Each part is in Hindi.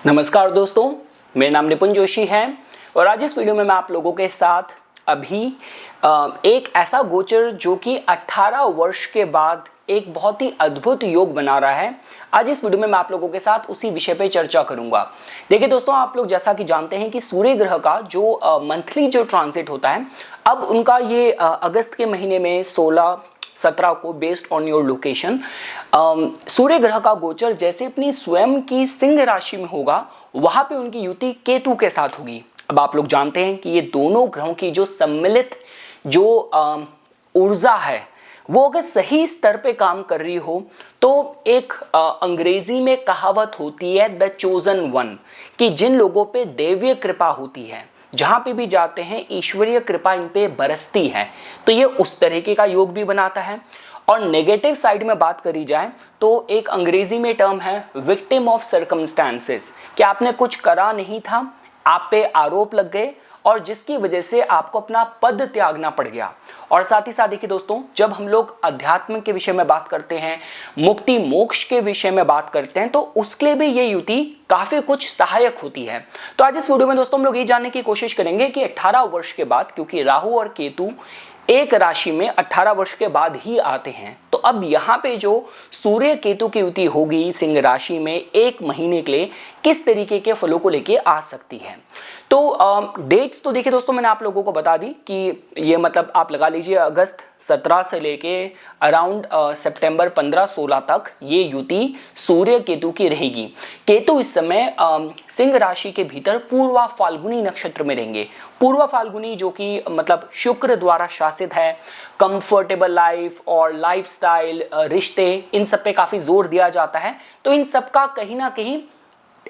नमस्कार दोस्तों, मेरा नाम निपुन जोशी है और आज इस वीडियो में मैं आप लोगों के साथ अभी एक ऐसा गोचर जो कि 18 वर्ष के बाद एक बहुत ही अद्भुत योग बना रहा है। आज इस वीडियो में मैं आप लोगों के साथ उसी विषय पे चर्चा करूंगा। देखिए दोस्तों, आप लोग जैसा कि जानते हैं कि सूर्य ग्रह का जो मंथली जो ट्रांजिट होता है, अब उनका ये अगस्त के महीने में 16-17 को बेस्ड ऑन योर लोकेशन सूर्य ग्रह का गोचर जैसे अपनी स्वयं की सिंह राशि में होगा, वहां पे उनकी युति केतु के साथ होगी। अब आप लोग जानते हैं कि ये दोनों ग्रहों की जो सम्मिलित जो ऊर्जा है वो अगर सही स्तर पे काम कर रही हो तो एक अंग्रेजी में कहावत होती है द चोजन वन, कि जिन लोगों पे दैवीय कृपा होती है, जहां पे भी जाते हैं ईश्वरीय कृपा इन पे बरसती है। तो ये उस तरीके का योग भी बनाता है। और नेगेटिव साइड में बात करी जाए तो एक अंग्रेजी में टर्म है विक्टिम ऑफ सर्कमस्टांसेस, कि आपने कुछ करा नहीं था, आप पे आरोप लग गए और जिसकी वजह से आपको अपना पद त्यागना पड़ गया। और साथ ही साथ देखिए दोस्तों, जब हम लोग अध्यात्म के विषय में बात करते हैं, मुक्ति मोक्ष के विषय में बात करते हैं, तो उसके लिए भी ये युति काफी कुछ सहायक होती है। तो आज इस वीडियो में दोस्तों हम लोग ये जानने की कोशिश करेंगे कि 18 वर्ष के बाद, क्योंकि राहु और केतु एक राशि में 18 वर्ष के बाद ही आते हैं, तो अब यहाँ पे जो सूर्य केतु की युति होगी सिंह राशि में एक महीने के लिए, किस तरीके के फलों को लेके आ सकती है। तो डेट्स तो देखिए दोस्तों, मैंने आप लोगों को बता दी कि ये मतलब आप लगा लीजिए अगस्त 17 से लेके अराउंड सितंबर 15-16 तक ये युति सूर्य केतु की रहेगी। केतु इस समय सिंह राशि के भीतर पूर्वा फाल्गुनी नक्षत्र में रहेंगे। पूर्वा फाल्गुनी जो कि मतलब शुक्र द्वारा शासित है। कंफर्टेबल लाइफ और लाइफस्टाइल, रिश्ते, इन सब पे काफी जोर दिया जाता है। तो इन सब का कहीं ना कहीं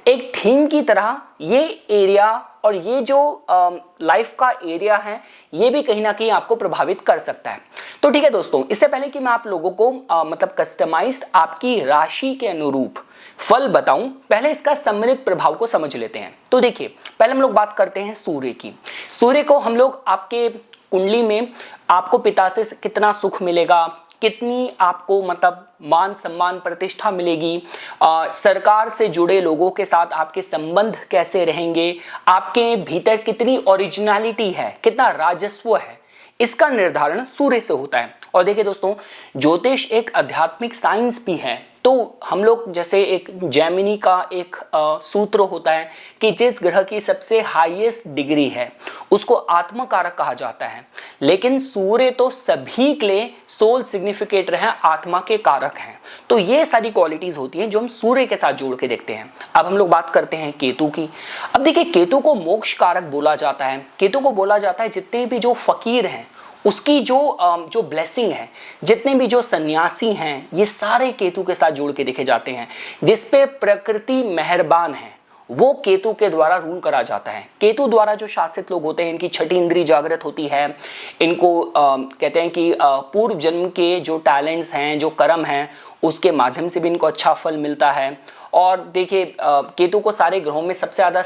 एक थीम की तरह ये एरिया और ये जो लाइफ का एरिया है, ये भी कहीं ना कहीं आपको प्रभावित कर सकता है। तो ठीक है दोस्तों, इससे पहले कि मैं आप लोगों को मतलब कस्टमाइज्ड आपकी राशि के अनुरूप फल बताऊं, पहले इसका सम्मिलित प्रभाव को समझ लेते हैं। तो देखिए, पहले हम लोग बात करते हैं सूर्य की। सूर्य को हम लोग आपके कुंडली में आपको पिता से कितना सुख मिलेगा, कितनी आपको मतलब मान सम्मान प्रतिष्ठा मिलेगी, सरकार से जुड़े लोगों के साथ आपके संबंध कैसे रहेंगे, आपके भीतर कितनी ओरिजिनलिटी है, कितना राजस्व है, इसका निर्धारण सूर्य से होता है। और देखिए दोस्तों, ज्योतिष एक आध्यात्मिक साइंस भी है। तो हम लोग जैसे एक जैमिनी का एक सूत्र होता है कि जिस ग्रह की सबसे हाईएस्ट डिग्री है उसको आत्मकारक कहा जाता है, लेकिन सूर्य तो सभी के लिए सोल सिग्निफिकेटर हैं, आत्मा के कारक हैं। तो ये सारी क्वालिटीज होती हैं जो हम सूर्य के साथ जोड़ के देखते हैं। अब हम लोग बात करते हैं केतु की। अब देखिए, केतु को मोक्ष कारक बोला जाता है। केतु को बोला जाता है जितने भी जो फकीर हैं उसकी जो ब्लेसिंग है, जितने भी जो सन्यासी हैं, ये सारे केतु के साथ जोड़ के देखे जाते हैं। जिसपे प्रकृति मेहरबान है वो केतु के द्वारा रूल करा जाता है। केतु द्वारा जो शासित लोग होते हैं, इनकी छठी इंद्री जागृत होती है। इनको कहते हैं कि पूर्व जन्म के जो टैलेंट्स हैं, जो कर्म हैं, उसके माध्यम से भी इनको अच्छा फल मिलता है। और देखिए, केतु को सारे ग्रहों में सबसे ज्यादा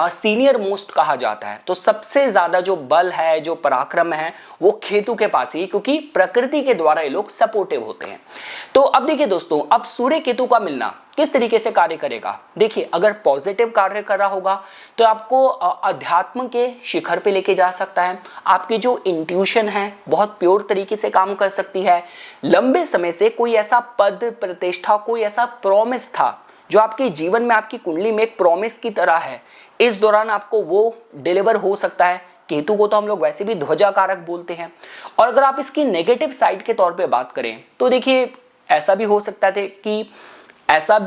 सीनियर मोस्ट कहा जाता है। तो सबसे ज्यादा जो बल है, जो पराक्रम है, वो केतु के पास ही, क्योंकि प्रकृति के द्वारा ये लोग सपोर्टिव होते हैं। तो अब देखिए दोस्तों, अब सूर्य केतु का मिलना किस तरीके से कार्य करेगा। देखिए, अगर पॉजिटिव कार्य कर रहा होगा तो आपको अध्यात्म के शिखर पे लेके जा सकता है। आपकी जो इंट्यूशन है बहुत प्योर तरीके से काम कर सकती है। लंबे समय से कोई ऐसा पद प्रतिष्ठा, कोई ऐसा प्रॉमिस था जो आपके जीवन में, आपकी कुंडली में एक प्रॉमिस की तरह है, इस दौरान आपको वो डिलीवर हो सकता है। केतु को तो हम लोग वैसे भी ध्वजा कारक बोलते हैं। और अगर आप इसकी नेगेटिव साइड के तौर पे बात करें तो देखिए, ऐसा भी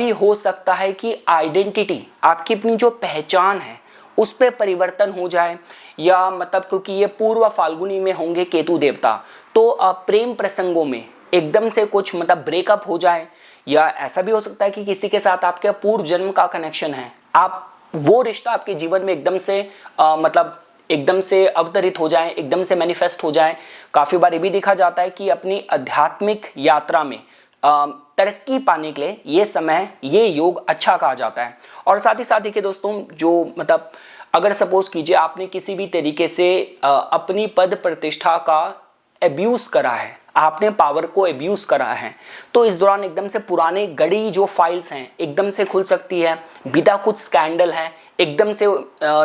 हो सकता है कि आइडेंटिटी, आपकी अपनी जो पहचान है उस पे परिवर्तन हो जाए, या मतलब क्योंकि ये पूर्व फाल्गुनी में होंगे केतु देवता, तो प्रेम प्रसंगों में एकदम से कुछ मतलब ब्रेकअप हो जाए। या ऐसा भी हो सकता है कि किसी के साथ आपके पूर्व जन्म का कनेक्शन है, आप वो रिश्ता आपके जीवन में एकदम से अवतरित हो जाए, एकदम से मैनिफेस्ट हो जाए। काफी बार ये भी देखा जाता है कि अपनी आध्यात्मिक यात्रा में तरक्की पाने के लिए ये समय, ये योग अच्छा कहा जाता है। और साथ ही साथ देखिए दोस्तों, जो मतलब अगर सपोज कीजिए आपने किसी भी तरीके से अपनी पद प्रतिष्ठा का एब्यूज करा है, आपने पावर को एब्यूज करा है, तो इस दौरान एकदम से पुराने गड़ी जो फाइल्स हैं एकदम से खुल सकती है, बीता कुछ स्कैंडल है एकदम से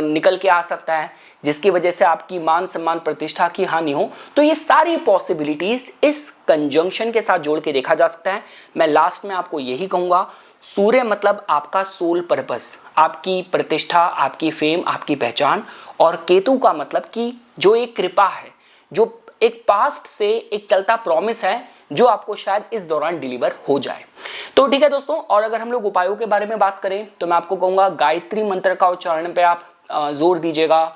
निकल के आ सकता है, जिसकी वजह से आपकी मान सम्मान प्रतिष्ठा की हानि हो। तो ये सारी पॉसिबिलिटीज इस कंजंक्शन के साथ जोड़ के देखा जा सकता है। मैं लास्ट में आपको यही कहूंगा, सूर्य मतलब आपका सोल पर्पस, आपकी प्रतिष्ठा, आपकी फेम, आपकी पहचान, और केतु का मतलब कि जो एक कृपा है, जो एक पास्ट से एक चलता प्रॉमिस है, जो आपको शायद इस दौरान डिलीवर हो जाए। तो ठीक है दोस्तों, और अगर हम लोग उपायों के बारे में बात करें तो मैं आपको कहूंगा गायत्री मंत्र का उच्चारण पे आप जोर दीजिएगा,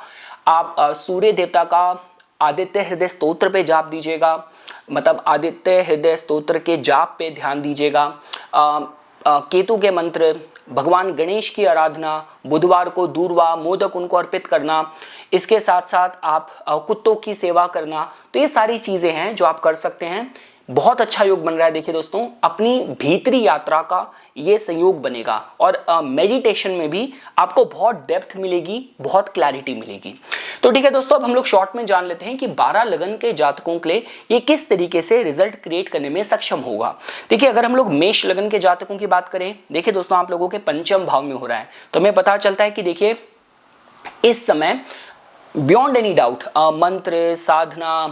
आप सूर्य देवता का आदित्य हृदय स्तोत्र पे जाप दीजिएगा, मतलब आदित्य हृदय स्तोत्र के जाप पे ध्यान दीजिएगा। केतु के मंत्र, भगवान गणेश की आराधना, बुधवार को दूर्वा मोदक उनको अर्पित करना, इसके साथ साथ आप कुत्तों की सेवा करना, तो ये सारी चीज़ें हैं जो आप कर सकते हैं। बहुत अच्छा योग बन रहा है। देखिए दोस्तों, अपनी भीतरी यात्रा का ये संयोग बनेगा और मेडिटेशन में भी आपको बहुत डेप्थ मिलेगी, बहुत क्लैरिटी मिलेगी। तो ठीक है दोस्तों, अब हम लोग शॉर्ट में जान लेते हैं कि 12 लगन के जातकों के लिए ये किस तरीके से रिजल्ट क्रिएट करने में सक्षम होगा। देखिए, अगर हम लोग मेष लगन के जातकों की बात करें, देखिए दोस्तों, आप लोगों के पंचम भाव में हो रहा है, तो हमें पता चलता है कि देखिए इस समय बियॉन्ड एनी डाउट मंत्र, साधना,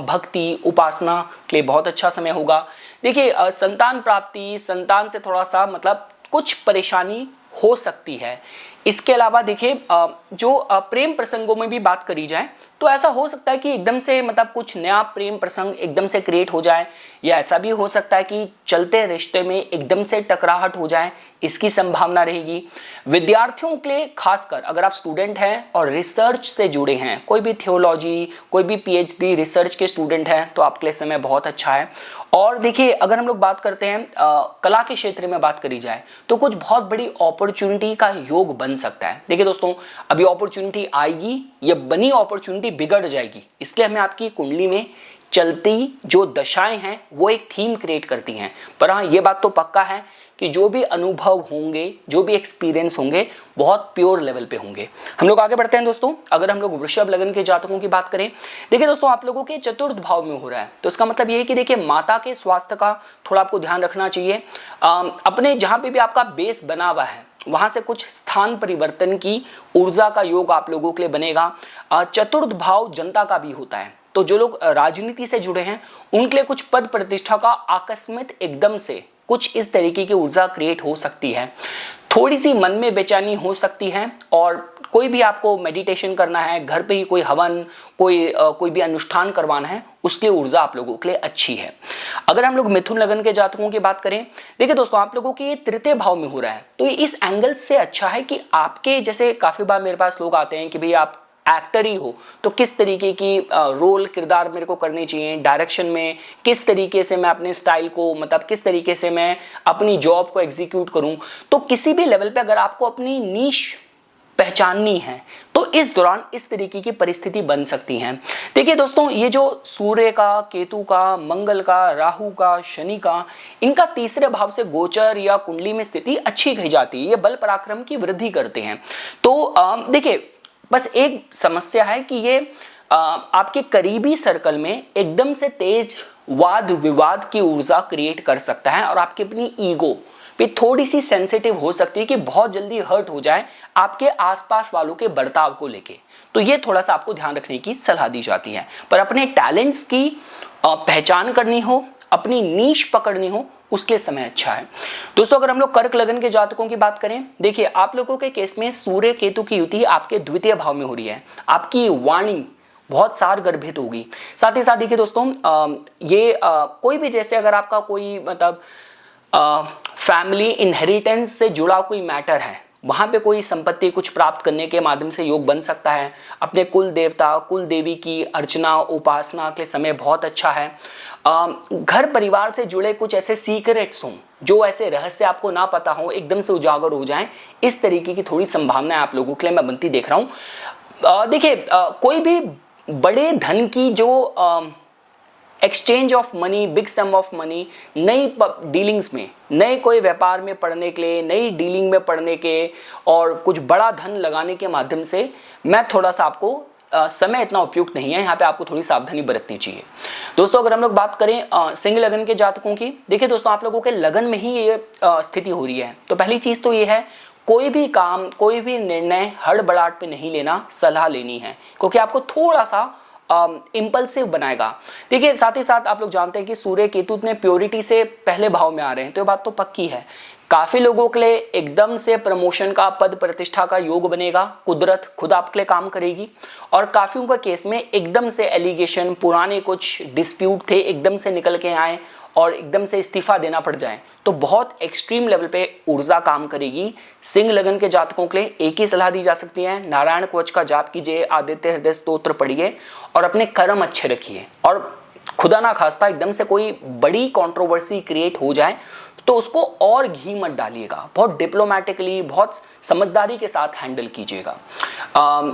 भक्ति, उपासना के लिए बहुत अच्छा समय होगा। देखिए, संतान प्राप्ति, संतान से थोड़ा सा मतलब कुछ परेशानी हो सकती है। इसके अलावा देखिए, जो प्रेम प्रसंगों में भी बात करी जाए तो ऐसा हो सकता है कि एकदम से मतलब कुछ नया प्रेम प्रसंग एकदम से क्रिएट हो जाए, या ऐसा भी हो सकता है कि चलते रिश्ते में एकदम से टकराहट हो जाए, इसकी संभावना रहेगी। विद्यार्थियों के लिए खासकर अगर आप स्टूडेंट हैं और रिसर्च से जुड़े हैं, कोई भी थियोलॉजी, कोई भी पीएचडी रिसर्च के स्टूडेंट हैं, तो आपके लिए समय बहुत अच्छा है। और देखिए, अगर हम लोग बात करते हैं कला के क्षेत्र में बात करी जाए तो कुछ बहुत बड़ी अपॉर्चुनिटी का योग बन सकता है। देखिए दोस्तों, अभी अपॉर्चुनिटी आएगी, ये बनी अपॉर्चुनिटी बिगड़ जाएगी, इसलिए हमें आपकी कुंडली में चलती जो दशाएं हैं वो एक थीम क्रिएट करती हैं। पर हाँ, ये बात तो पक्का है कि जो भी अनुभव होंगे, जो भी एक्सपीरियंस होंगे, बहुत प्योर लेवल पे होंगे। हम लोग आगे बढ़ते हैं दोस्तों। अगर हम लोग वृषभ लगन के जातकों की बात करें, देखिए दोस्तों, आप लोगों के चतुर्थ भाव में हो रहा है, तो इसका मतलब ये है कि देखिए माता के स्वास्थ्य का थोड़ा आपको ध्यान रखना चाहिए। अपने जहाँ पे भी आपका बेस बना हुआ है वहां से कुछ स्थान परिवर्तन की ऊर्जा का योग आप लोगों के लिए बनेगा। चतुर्थ भाव जनता का भी होता है, तो जो लोग राजनीति से जुड़े हैं उनके लिए कुछ पद प्रतिष्ठा का आकस्मिक एकदम से कुछ इस तरीके की ऊर्जा क्रिएट हो सकती है। थोड़ी सी मन में बेचैनी हो सकती है, और कोई भी आपको मेडिटेशन करना है, घर पे ही कोई हवन, कोई भी अनुष्ठान करवाना है, उसकी ऊर्जा आप लोगों के लिए अच्छी है। अगर हम लोग मिथुन लगन के जातकों की बात करें, देखिए दोस्तों, आप लोगों के ये तृतीय भाव में हो रहा है, तो ये इस एंगल से अच्छा है कि आपके जैसे काफी बार मेरे पास लोग आते हैं कि भाई आप एक्टर ही हो, तो किस तरीके की रोल किरदार मेरे को करनी चाहिए, डायरेक्शन में किस तरीके से मैं अपने स्टाइल को, मतलब किस तरीके से मैं अपनी जॉब को एग्जीक्यूट करूं। तो किसी भी लेवल पे अगर आपको अपनी नीश पहचाननी है तो इस दौरान इस तरीके की परिस्थिति बन सकती है। देखिए दोस्तों, ये जो सूर्य का, केतु का, मंगल का, राहु का, शनि का, इनका तीसरे भाव से गोचर या कुंडली में स्थिति अच्छी कही जाती है, ये बल पराक्रम की वृद्धि करते हैं। तो देखिए, बस एक समस्या है कि ये आपके करीबी सर्कल में एकदम से तेज वाद विवाद की ऊर्जा क्रिएट कर सकता है, और आपकी अपनी ईगो भी थोड़ी सी सेंसिटिव हो सकती है कि बहुत जल्दी हर्ट हो जाए आपके आसपास वालों के बर्ताव को लेके। तो ये थोड़ा सा आपको ध्यान रखने की सलाह दी जाती है। पर अपने टैलेंट्स की पहचान करनी हो, अपनी नीश पकड़नी हो, उसके समय अच्छा है। दोस्तों, अगर हम लोग कर्क लगन के जातकों की बात करें, देखिए आप लोगों के केस में सूर्य केतु की युति आपके द्वितीय भाव में हो रही है, आपकी वाणी बहुत सार गर्भित होगी। साथ ही साथ देखिए दोस्तों, कोई भी जैसे अगर आपका कोई मतलब फैमिली इनहेरिटेंस से जुड़ा कोई मैटर है, वहां पे कोई संपत्ति कुछ प्राप्त करने के माध्यम से योग बन सकता है। अपने कुल देवता, कुल देवी की अर्चना, उपासना के समय बहुत अच्छा है। घर परिवार से जुड़े कुछ ऐसे सीक्रेट्स हों, जो ऐसे रहस्य आपको ना पता हो, एकदम से उजागर हो जाएं, इस तरीके की थोड़ी संभावना आप लोगों के लिए मैं बनती देख रहा हूं। देखिए, कोई भी बड़े धन की जो exchange of money, big sum of money, नई डीलिंग्स में, नए कोई व्यापार में पढ़ने के लिए, नई डीलिंग में पढ़ने के और कुछ बड़ा धन लगाने के माध्यम से मैं थोड़ा सा आपको समय इतना उपयुक्त नहीं है, यहाँ पे आपको थोड़ी सावधानी बरतनी चाहिए। दोस्तों अगर हम लोग बात करें सिंह लगन के जातकों की, देखिए दोस्तों आप लोगों के लगन में ही ये स्थिति हो रही है, तो पहली चीज तो ये है कोई भी काम, कोई भी निर्णय हड़बड़ाहट पे नहीं लेना, सलाह लेनी है, क्योंकि आपको थोड़ा सा इम्पल्सिव बनाएगा। देखिए साथ ही साथ आप लोग जानते हैं कि सूर्य केतु इतने प्योरिटी से पहले भाव में आ रहे हैं, तो ये बात तो पक्की है। काफी लोगों के लिए एकदम से प्रमोशन का, पद प्रतिष्ठा का योग बनेगा, कुदरत खुद आपके लिए काम करेगी। और काफियों का केस में एकदम से एलिगेशन, पुराने कुछ डिस्प्यूट थे एकदम से निकल के आए और एकदम से इस्तीफा देना पड़ जाए, तो बहुत एक्सट्रीम लेवल पे ऊर्जा काम करेगी। सिंह लगन के जातकों के लिए एक ही सलाह दी जा सकती है, नारायण कवच का जाप कीजिए, आदित्य हृदय स्तोत्र पढ़िए और अपने कर्म अच्छे रखिए। और खुदा ना खास्ता एकदम से कोई बड़ी कंट्रोवर्सी क्रिएट हो जाए तो उसको और घी मत डालिएगा, बहुत डिप्लोमेटिकली, बहुत समझदारी के साथ हैंडल कीजिएगा।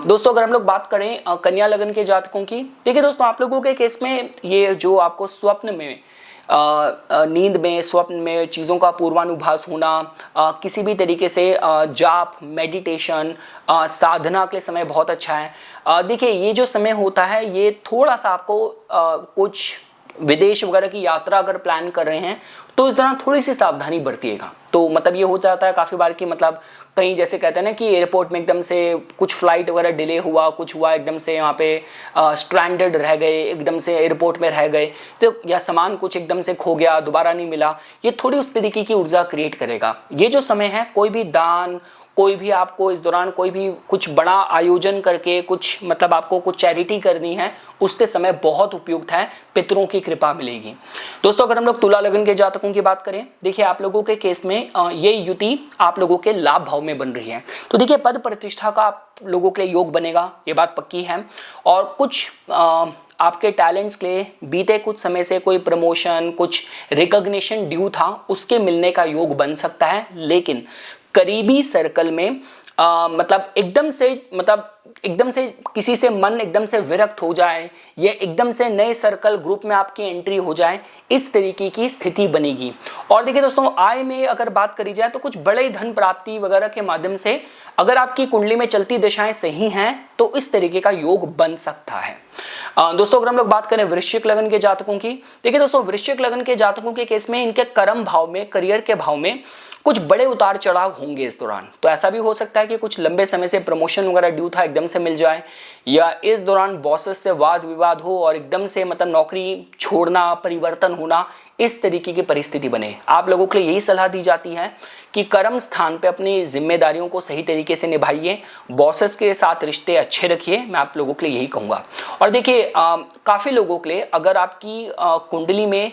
दोस्तों अगर हम लोग बात करें कन्या लगन के जातकों की, देखिए दोस्तों आप लोगों के केस में ये जो आपको स्वप्न में, नींद में, स्वप्न में चीज़ों का पूर्वानुभास होना, किसी भी तरीके से जाप, मेडिटेशन, साधना के समय बहुत अच्छा है। देखिए ये जो समय होता है ये थोड़ा सा आपको कुछ विदेश वगैरह की यात्रा अगर प्लान कर रहे हैं तो इस दौरान थोड़ी सी सावधानी बरतिएगा। तो मतलब ये हो जाता है काफ़ी बार कि मतलब कहीं जैसे कहते हैं ना कि एयरपोर्ट में एकदम से कुछ फ्लाइट वगैरह डिले हुआ, कुछ हुआ, एकदम से यहाँ पे स्ट्रैंडेड रह गए, एकदम से एयरपोर्ट में रह गए, तो या सामान कुछ एकदम से खो गया, दोबारा नहीं मिला, ये थोड़ी उस तरीके की ऊर्जा क्रिएट करेगा। ये जो समय है कोई भी दान, कोई भी आपको इस दौरान कोई भी कुछ बड़ा आयोजन करके कुछ मतलब आपको कुछ चैरिटी करनी है, उसके समय बहुत उपयुक्त है, पितरों की कृपा मिलेगी। दोस्तों अगर हम लोग तुला लगन के जातकों की बात करें, देखिए आप लोगों के केस में ये युति आप लोगों के लाभ भाव में बन रही है, तो देखिए पद प्रतिष्ठा का आप लोगों के लिए योग बनेगा, ये बात पक्की है। और कुछ आपके टैलेंट्स के लिए बीते कुछ समय से कोई प्रमोशन, कुछ रिकॉग्निशन ड्यू था, उसके मिलने का योग बन सकता है। लेकिन करीबी सर्कल में मतलब एकदम से किसी से मन एकदम से विरक्त हो जाए या एकदम से नए सर्कल ग्रुप में आपकी एंट्री हो जाए, इस तरीके की स्थिति बनेगी। और देखिए दोस्तों आय में अगर बात करी जाए तो कुछ बड़े धन प्राप्ति वगैरह के माध्यम से अगर आपकी कुंडली में चलती दिशाएं सही हैं तो इस तरीके का योग बन सकता है। दोस्तों अगर हम लोग बात करें वृश्चिक लगन के जातकों की, देखिए दोस्तों वृश्चिक लगन के जातकों के केस में इनके कर्म भाव में, करियर के भाव में कुछ बड़े उतार चढ़ाव होंगे इस दौरान। तो ऐसा भी हो सकता है कि कुछ लंबे समय से प्रमोशन वगैरह ड्यू था एकदम से मिल जाए, या इस दौरान बॉसेस से वाद विवाद हो और एकदम से मतलब नौकरी छोड़ना, परिवर्तन होना, इस तरीके की परिस्थिति बने। आप लोगों के लिए यही सलाह दी जाती है कि कर्म स्थान पे अपनी जिम्मेदारियों को सही तरीके से निभाइए, बॉसेस के साथ रिश्ते अच्छे रखिए, मैं आप लोगों के लिए यही कहूँगा। और देखिए काफ़ी लोगों के लिए अगर आपकी कुंडली में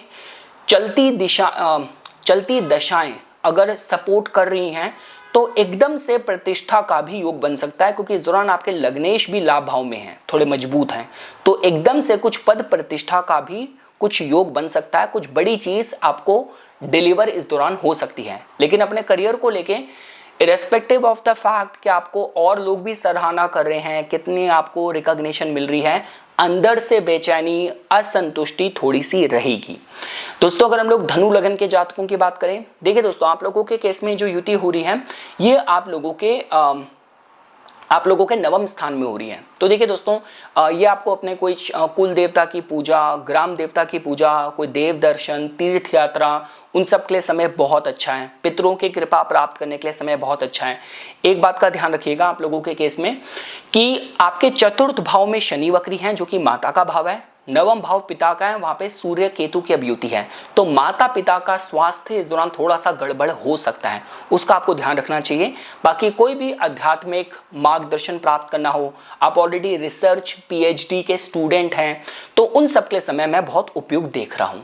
चलती दशाएं अगर सपोर्ट कर रही हैं तो एकदम से प्रतिष्ठा का भी योग बन सकता है, क्योंकि इस दौरान आपके लग्नेश भी लाभ भाव में हैं, थोड़े मजबूत हैं, तो एकदम से कुछ पद प्रतिष्ठा का भी कुछ योग बन सकता है, कुछ बड़ी चीज आपको डिलीवर इस दौरान हो सकती है। लेकिन अपने करियर को लेके इरेस्पेक्टिव ऑफ द फैक्ट कि आपको और लोग भी सराहना कर रहे हैं, कितनी आपको रिकॉग्निशन मिल रही है, अंदर से बेचैनी, असंतुष्टि थोड़ी सी रहेगी। दोस्तों अगर हम लोग धनु लगन के जातकों की बात करें, देखिए दोस्तों आप लोगों के केस में जो युति हो रही है ये आप लोगों के नवम स्थान में हो रही है। तो देखिए दोस्तों ये आपको अपने कोई कुल देवता की पूजा, ग्राम देवता की पूजा, कोई देव दर्शन, तीर्थ यात्रा, उन सब के लिए समय बहुत अच्छा है। पितरों की कृपा प्राप्त करने के लिए समय बहुत अच्छा है। एक बात का ध्यान रखिएगा आप लोगों के केस में कि आपके चतुर्थ भाव में शनि वक्री हैं, जो कि माता का भाव है, नवम भाव पिता का है, वहां पे सूर्य केतु की अभियुति है, तो माता पिता का स्वास्थ्य इस दौरान थोड़ा सा गड़बड़ हो सकता है, उसका आपको ध्यान रखना चाहिए। बाकी कोई भी आध्यात्मिक मार्गदर्शन प्राप्त करना हो, आप ऑलरेडी रिसर्च पीएचडी के स्टूडेंट हैं, तो उन सब के समय मैं बहुत उपयुक्त देख रहा हूं।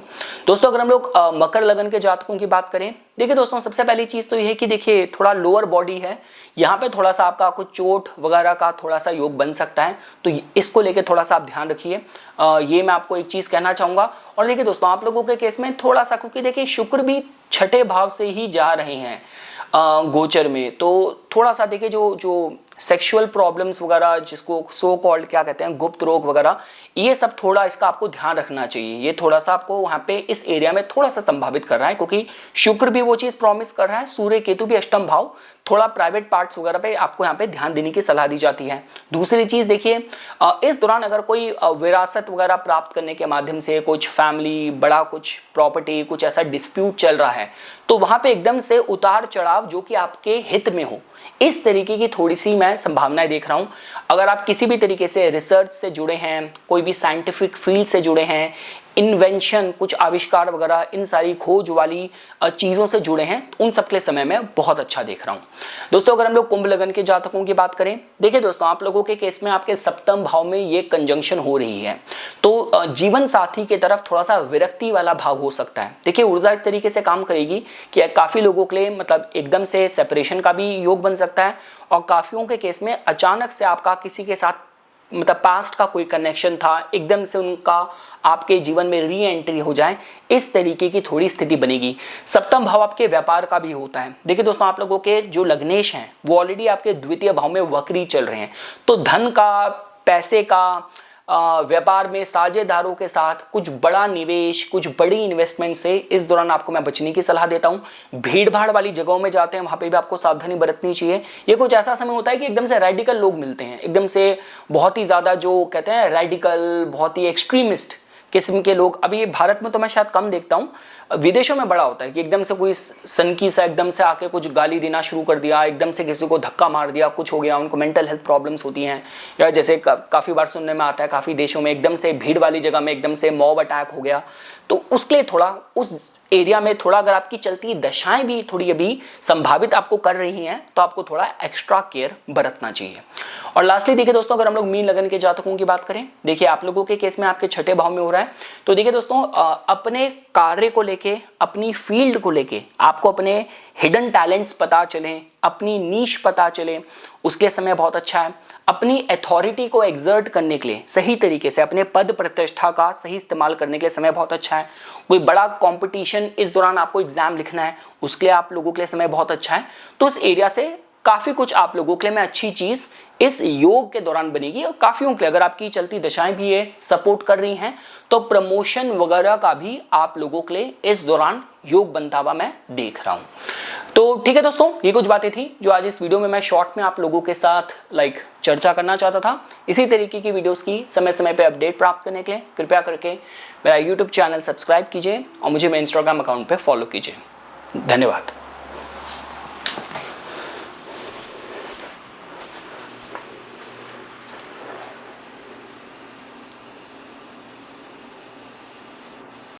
दोस्तों अगर हम लोग मकर लगन के जातकों की बात करें, देखिए दोस्तों सबसे पहली चीज तो यह है कि देखिए थोड़ा लोअर बॉडी है, यहाँ पे थोड़ा सा आपका कुछ चोट वगैरह का थोड़ा सा योग बन सकता है, तो इसको लेके थोड़ा सा आप ध्यान रखिए। ये मैं आपको एक चीज कहना चाहूंगा। और देखिए दोस्तों आप लोगों के केस में थोड़ा सा, क्योंकि देखिए शुक्र भी छठे भाव से ही जा रहे हैं गोचर में, तो थोड़ा सा देखिए जो सेक्सुअल प्रॉब्लम्स वगैरह, जिसको सो कॉल्ड क्या कहते हैं, गुप्त रोग वगैरह, ये सब थोड़ा इसका आपको ध्यान रखना चाहिए। ये थोड़ा सा आपको वहाँ पे इस एरिया में थोड़ा सा संभावित कर रहा है, क्योंकि शुक्र भी वो चीज़ प्रॉमिस कर रहा है, सूर्य केतु भी अष्टम भाव, थोड़ा प्राइवेट पार्ट्स वगैरह पे आपको यहाँ पे ध्यान देने की सलाह दी जाती है। दूसरी चीज़ देखिए, इस दौरान अगर कोई विरासत वगैरह प्राप्त करने के माध्यम से कुछ फैमिली, बड़ा कुछ प्रॉपर्टी, कुछ ऐसा डिस्प्यूट चल रहा है, तो वहाँ पे एकदम से उतार चढ़ाव जो कि आपके हित में हो, इस तरीके की थोड़ी सी मैं संभावनाएं देख रहा हूँ। अगर आप किसी भी तरीके से रिसर्च से जुड़े हैं, कोई भी साइंटिफिक फील्ड से जुड़े हैं, इन्वेंशन, कुछ आविष्कार वगैरह, इन सारी खोज वाली चीज़ों से जुड़े हैं, तो उन सब के समय में बहुत अच्छा देख रहा हूँ। दोस्तों अगर हम लोग कुंभ लगन के जातकों की बात करें, देखिए दोस्तों आप लोगों के केस में आपके सप्तम भाव में ये कंजंक्शन हो रही है, तो जीवन साथी की तरफ थोड़ा सा विरक्ति वाला भाव हो सकता है। देखिए ऊर्जा इस तरीके से काम करेगी कि काफ़ी लोगों के लिए मतलब एकदम से सेपरेशन का भी योग बन सकता है, और काफियों के केस में अचानक से आपका किसी के साथ मतलब पास्ट का कोई कनेक्शन था, एकदम से उनका आपके जीवन में री एंट्री हो जाए, इस तरीके की थोड़ी स्थिति बनेगी। सप्तम भाव आपके व्यापार का भी होता है। देखिए दोस्तों आप लोगों के जो लग्नेश हैं वो ऑलरेडी आपके द्वितीय भाव में वक्री चल रहे हैं, तो धन का, पैसे का, व्यापार में साझेदारों के साथ कुछ बड़ा निवेश, कुछ बड़ी इन्वेस्टमेंट से इस दौरान आपको मैं बचने की सलाह देता हूं। भीड़ भाड़ वाली जगहों में जाते हैं वहां पे भी आपको सावधानी बरतनी चाहिए। ये कुछ ऐसा समय होता है कि एकदम से रेडिकल लोग मिलते हैं, एकदम से बहुत ही ज्यादा जो कहते हैं रेडिकल, बहुत ही एक्सट्रीमिस्ट किस्म के लोग। अभी भारत में तो मैं शायद कम देखता हूँ, विदेशों में बड़ा होता है कि एकदम से कोई सनकी सा एकदम से आके कुछ गाली देना शुरू कर दिया, एकदम से किसी को धक्का मार दिया, कुछ हो गया, उनको मेंटल हेल्थ प्रॉब्लम्स होती हैं, या जैसे काफ़ी बार सुनने में आता है काफ़ी देशों में एकदम से भीड़ वाली जगह में एकदम से मॉब अटैक हो गया। तो उसके लिए थोड़ा उस एरिया में थोड़ा अगर आपकी चलती दशाएं भी थोड़ी अभी संभावित आपको कर रही हैं, तो आपको थोड़ा एक्स्ट्रा केयर बरतना चाहिए। और लास्टली देखिए दोस्तों अगर हम लोग मीन लगन के जातकों की बात करें, देखिए आप लोगों के केस में आपके छठे भाव में हो रहा है, तो देखिए दोस्तों अपने कार्य को लेके, अपनी फील्ड को लेके आपको अपने हिडन टैलेंट्स पता चलें, अपनी नीश पता चले, उसके समय बहुत अच्छा है। अपनी अथॉरिटी को एग्जर्ट करने के लिए सही तरीके से अपने पद प्रतिष्ठा का सही इस्तेमाल करने के लिए समय बहुत अच्छा है। कोई बड़ा कंपटीशन इस दौरान आपको एग्जाम लिखना है, उसके लिए आप लोगों के लिए समय बहुत अच्छा है। तो इस एरिया से काफी कुछ आप लोगों के लिए मैं अच्छी चीज इस योग के दौरान बनेगी। और काफियों के लिए अगर आपकी चलती दशाएं भी ये सपोर्ट कर रही हैं, तो प्रमोशन वगैरह का भी आप लोगों के लिए इस दौरान योग बनता हुआ मैं देख रहा हूं। तो ठीक है दोस्तों, ये कुछ बातें थी जो आज इस वीडियो में मैं शॉर्ट में आप लोगों के साथ चर्चा करना चाहता था। इसी तरीके की वीडियोस की समय समय पे अपडेट प्राप्त करने के लिए कृपया करके मेरा यूट्यूब चैनल सब्सक्राइब कीजिए और मुझे मेरे इंस्टाग्राम अकाउंट पे फॉलो कीजिए। धन्यवाद।